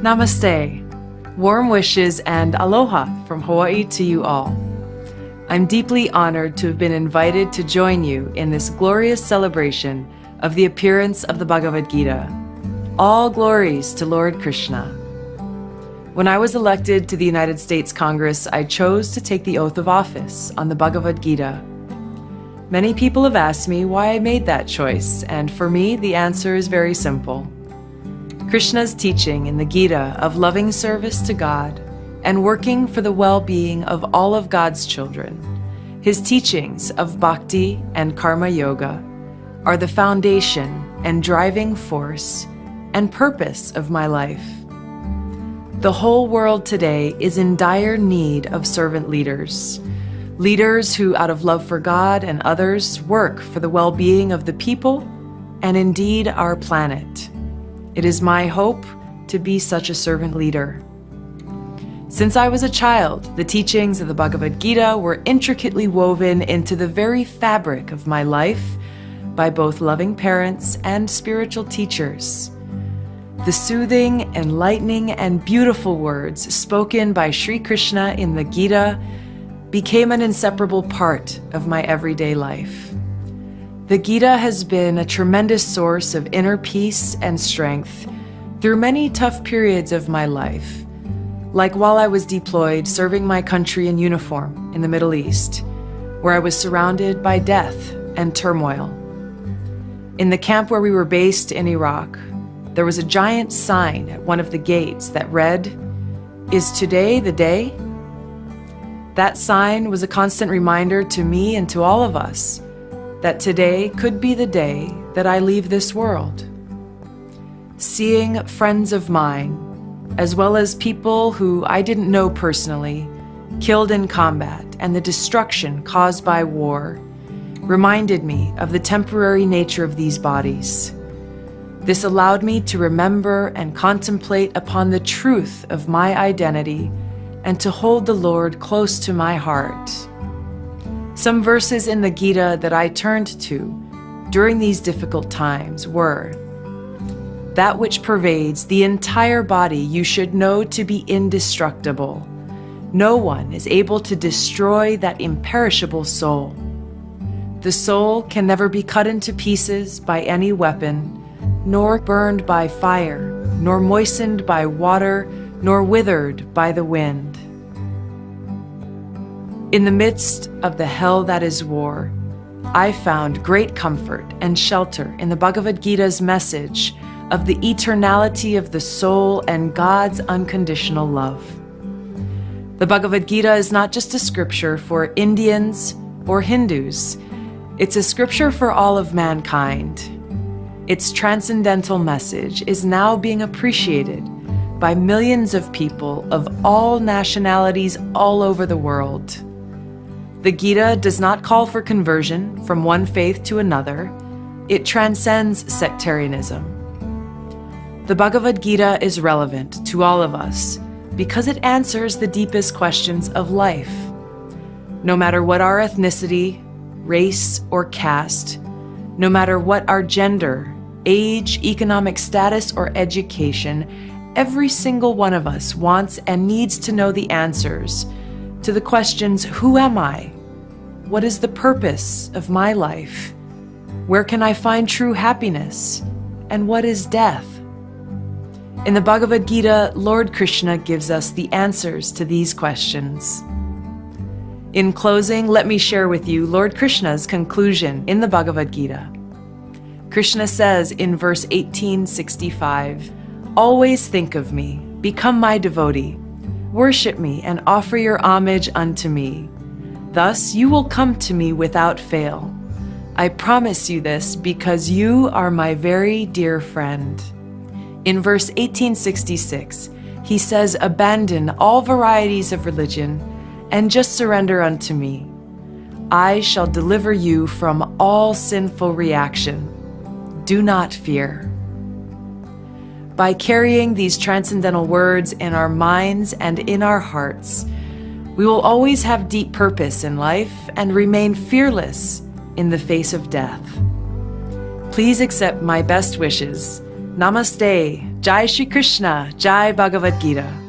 Namaste. Warm wishes and aloha from Hawaii to you all. I'm deeply honored to have been invited to join you in this glorious celebration of the appearance of the Bhagavad Gita. All glories to Lord Krishna. When I was elected to the United States Congress, I chose to take the oath of office on the Bhagavad Gita. Many people have asked me why I made that choice, and for me, the answer is very simple. Krishna's teaching in the Gita of loving service to God and working for the well-being of all of God's children, his teachings of bhakti and karma yoga, are the foundation and driving force and purpose of my life. The whole world today is in dire need of servant leaders. Leaders who, out of love for God and others, work for the well-being of the people and indeed our planet. It is my hope to be such a servant leader. Since I was a child, the teachings of the Bhagavad Gita were intricately woven into the very fabric of my life by both loving parents and spiritual teachers. The soothing, enlightening, and beautiful words spoken by Sri Krishna in the Gita became an inseparable part of my everyday life. The Gita has been a tremendous source of inner peace and strength through many tough periods of my life, like while I was deployed serving my country in uniform in the Middle East, where I was surrounded by death and turmoil. In the camp where we were based in Iraq, there was a giant sign at one of the gates that read, "Is today the day?" That sign was a constant reminder to me and to all of us that today could be the day that I leave this world. Seeing friends of mine, as well as people who I didn't know personally, killed in combat and the destruction caused by war, reminded me of the temporary nature of these bodies. This allowed me to remember and contemplate upon the truth of my identity and to hold the Lord close to my heart. Some verses in the Gita that I turned to during these difficult times were, "That which pervades the entire body you should know to be indestructible. No one is able to destroy that imperishable soul. The soul can never be cut into pieces by any weapon, nor burned by fire, nor moistened by water, nor withered by the wind." In the midst of the hell that is war, I found great comfort and shelter in the Bhagavad Gita's message of the eternality of the soul and God's unconditional love. The Bhagavad Gita is not just a scripture for Indians or Hindus. It's a scripture for all of mankind. Its transcendental message is now being appreciated by millions of people of all nationalities all over the world. The Gita does not call for conversion from one faith to another. It transcends sectarianism. The Bhagavad Gita is relevant to all of us because it answers the deepest questions of life. No matter what our ethnicity, race, or caste, no matter what our gender, age, economic status, or education, every single one of us wants and needs to know the answers to the questions, who am I? What is the purpose of my life? Where can I find true happiness? And what is death? In the Bhagavad Gita, Lord Krishna gives us the answers to these questions. In closing, let me share with you Lord Krishna's conclusion in the Bhagavad Gita. Krishna says in verse 1865, "Always think of me, become my devotee, worship me and offer your homage unto me. Thus you will come to me without fail. I promise you this because you are my very dear friend." In verse 1866, he says, "Abandon all varieties of religion and just surrender unto me. I shall deliver you from all sinful reaction. Do not fear." By carrying these transcendental words in our minds and in our hearts, we will always have deep purpose in life and remain fearless in the face of death. Please accept my best wishes. Namaste Jai Shri Krishna, Jai Bhagavad Gita.